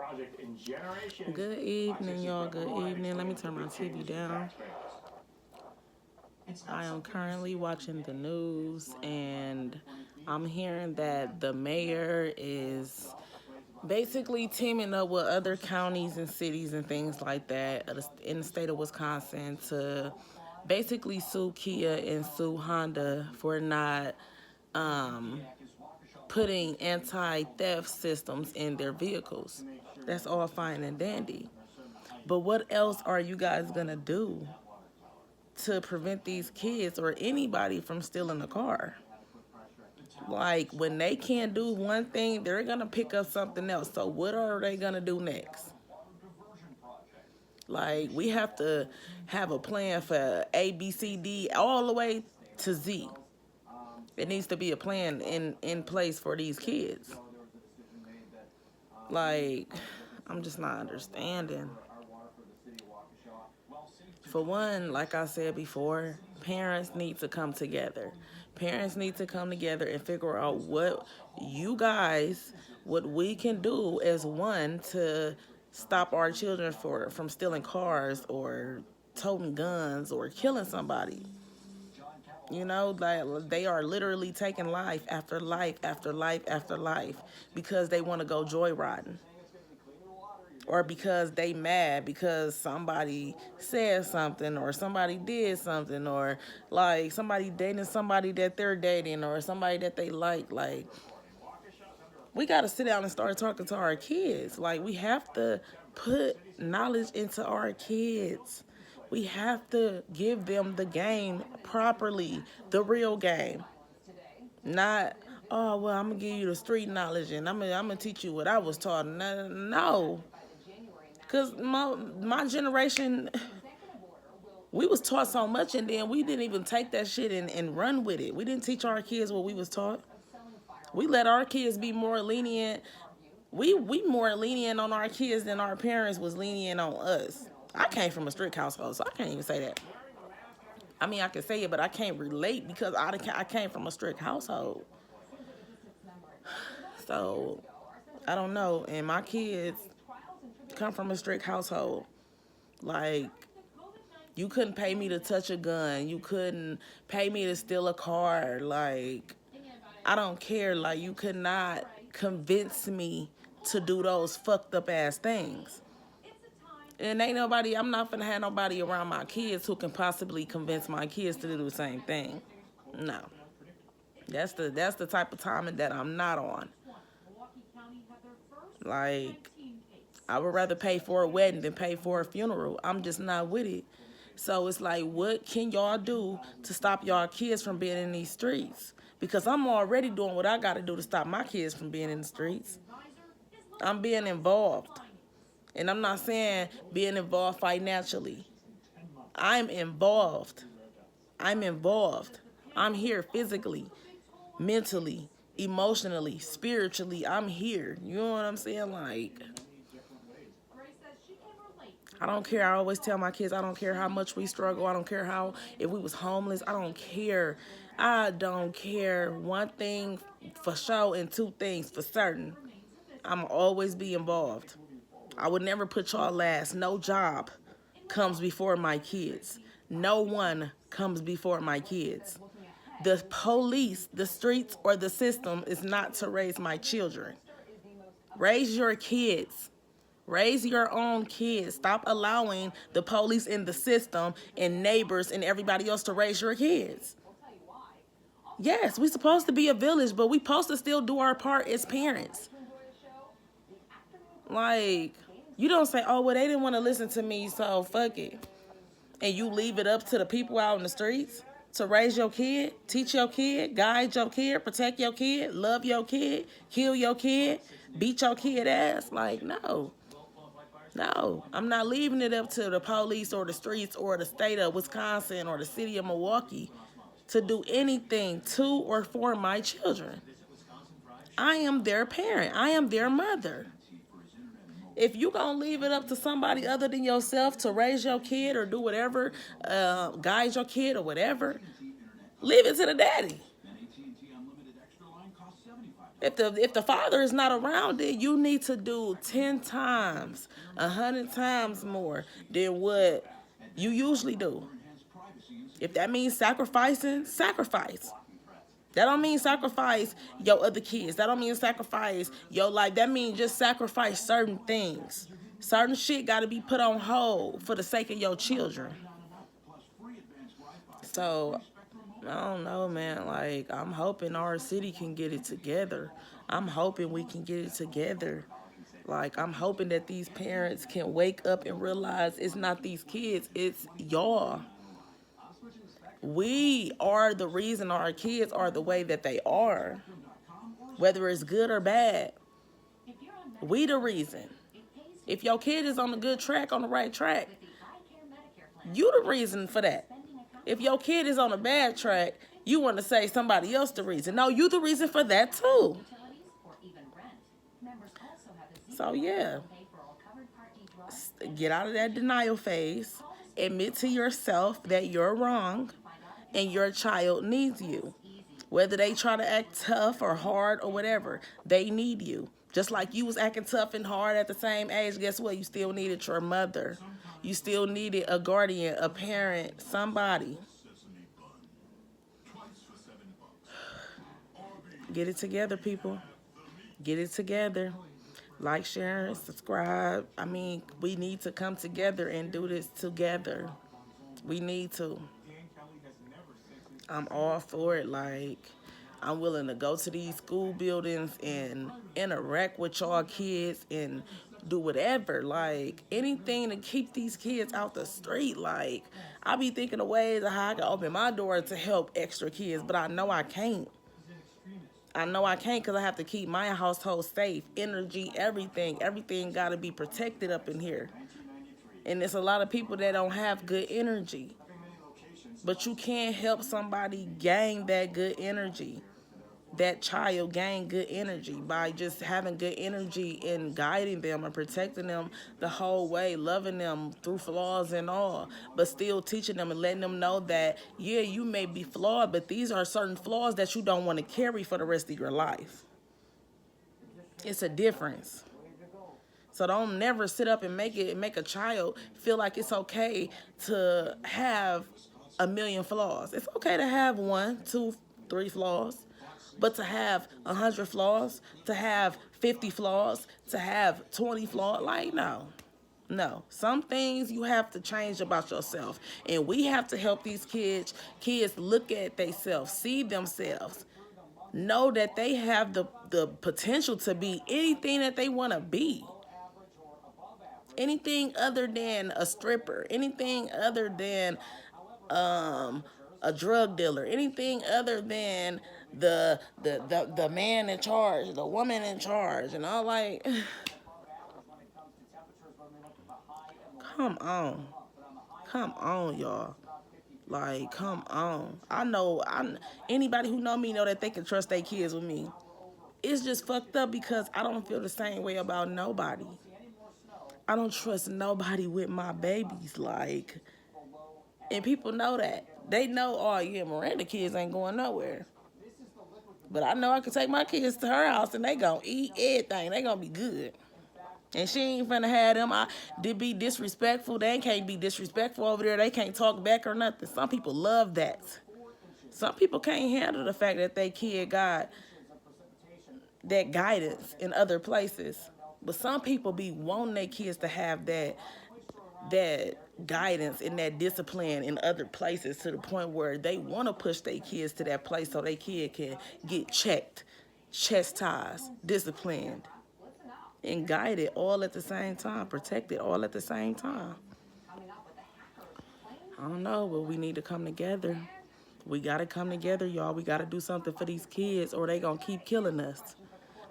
Good evening, y'all. Good evening. Let me turn my TV down. I am currently watching the news, and I'm hearing that the mayor is basically teaming up with other counties and cities and things like that in the state of Wisconsin to basically sue Kia and sue Honda for not putting anti-theft systems in their vehicles. That's all fine and dandy. But what else are you guys gonna do to prevent these kids or anybody from stealing a car? Like, when they can't do one thing, they're gonna pick up something else. So what are they gonna do next? Like, we have to have a plan for A, B, C, D, all the way to Z. It needs to be a plan in place for these kids. Like, I'm just not understanding. For one, like I said before, parents need to come together. Parents need to come together and figure out what we can do as one to stop our children from stealing cars or toting guns or killing somebody. You know, like, they are literally taking life after life after life after life because they want to go joyriding. Or because they mad because somebody said something or somebody did something, or like somebody dating somebody that they're dating or somebody that they like, we got to sit down and start talking to our kids. Like, we have to put knowledge into our kids. We have to give them the game properly, the real game. Not, oh, well, I'm going to give you the street knowledge and I'm going to teach you what I was taught. No. Because my generation, we was taught so much, and then we didn't even take that shit and run with it. We didn't teach our kids what we was taught. We let our kids be more lenient. We more lenient on our kids than our parents was lenient on us. I came from a strict household, so I can't even say that. I mean, I can say it, but I can't relate because I came from a strict household. So, I don't know. And my kids come from a strict household. Like, you couldn't pay me to touch a gun. You couldn't pay me to steal a car. Like, I don't care. Like, you could not convince me to do those fucked up ass things. And I'm not gonna have nobody around my kids who can possibly convince my kids to do the same thing. No. That's the type of timing that I'm not on. Like, I would rather pay for a wedding than pay for a funeral. I'm just not with it. So it's like, what can y'all do to stop y'all kids from being in these streets? Because I'm already doing what I got to do to stop my kids from being in the streets. I'm being involved. And I'm not saying being involved financially. I'm involved. I'm involved. I'm here physically, mentally, emotionally, spiritually. I'm here. You know what I'm saying? Like, I don't care. I always tell my kids, I don't care how much we struggle. I don't care if we was homeless. I don't care. I don't care. One thing for sure and two things for certain. I'm always be involved. I would never put y'all last. No job comes before my kids. No one comes before my kids. The police, the streets, or the system is not to raise my children. Raise your kids. Raise your own kids. Stop allowing the police in the system and neighbors and everybody else to raise your kids. Yes, we're supposed to be a village, but we're supposed to still do our part as parents. Like, you don't say, oh, well, they didn't want to listen to me, so fuck it. And you leave it up to the people out in the streets to raise your kid, teach your kid, guide your kid, protect your kid, love your kid, kill your kid, beat your kid ass. Like, no. No, I'm not leaving it up to the police or the streets or the state of Wisconsin or the city of Milwaukee to do anything to or for my children. I am their parent. I am their mother. If you gonna leave it up to somebody other than yourself to raise your kid or do whatever, guide your kid or whatever, leave it to the daddy. If the father is not around it, you need to do 10 times, 100 times more than what you usually do. If that means sacrificing, sacrifice. That don't mean sacrifice your other kids. That don't mean sacrifice your life. That means just sacrifice certain things. Certain shit got to be put on hold for the sake of your children. So, I don't know, man. Like, I'm hoping our city can get it together. I'm hoping we can get it together. Like, I'm hoping that these parents can wake up and realize it's not these kids, it's y'all. We are the reason our kids are the way that they are, whether it's good or bad. We the reason. If your kid is on the good track, on the right track, you the reason for that. If your kid is on a bad track, you want to say somebody else the reason. No, you the reason for that too. So yeah, get out of that denial phase. Admit to yourself that you're wrong and your child needs you. Whether they try to act tough or hard or whatever, they need you. Just like you was acting tough and hard at the same age, guess what? You still needed your mother. You still needed a guardian, a parent, somebody. Get it together, people. Get it together. Like, share, and subscribe. I mean, we need to come together and do this together. We need to. I'm all for it. Like, I'm willing to go to these school buildings and interact with y'all kids and do whatever. Like, anything to keep these kids out the street. Like, I be thinking of ways of how I can open my door to help extra kids, but I know I can't. I know I can't because I have to keep my household safe. Energy, everything. Everything got to be protected up in here. And there's a lot of people that don't have good energy. But you can't help somebody gain that good energy. That child gain good energy by just having good energy and guiding them and protecting them the whole way, loving them through flaws and all, but still teaching them and letting them know that, yeah, you may be flawed, but these are certain flaws that you don't want to carry for the rest of your life. It's a difference. So don't never sit up and make a child feel like it's okay to have a million flaws. It's okay to have 1, 2, 3 flaws. But to have 100 flaws, to have 50 flaws, to have 20 flaws, like, no. No. Some things you have to change about yourself. And we have to help these kids look at themselves, see themselves, know that they have the potential to be anything that they want to be. Anything other than a stripper, anything other than a drug dealer, anything other than the man in charge, the woman in charge, and all, like, come on, y'all. Like, come on. Anybody who know me know that they can trust their kids with me. It's just fucked up because I don't feel the same way about nobody. I don't trust nobody with my babies, like, and people know that. They know, oh yeah, Miranda kids ain't going nowhere. But I know I can take my kids to her house and they gonna eat everything. They gonna be good. And she ain't finna have them. I did be disrespectful. They can't be disrespectful over there. They can't talk back or nothing. Some people love that. Some people can't handle the fact that their kid got that guidance in other places. But some people be wanting their kids to have that guidance and that discipline in other places to the point where they want to push their kids to that place so their kid can get checked, chastised, disciplined, and guided all at the same time, protected all at the same time. I don't know, but we need to come together. We got to come together, y'all. We got to do something for these kids or they going to keep killing us.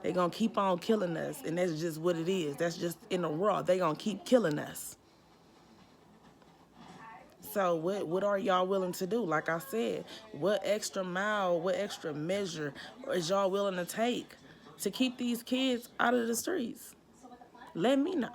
They going to keep on killing us, and that's just what it is. That's just in the raw. They going to keep killing us. So what are y'all willing to do? Like I said, what extra mile, what extra measure is y'all willing to take to keep these kids out of the streets? Let me know.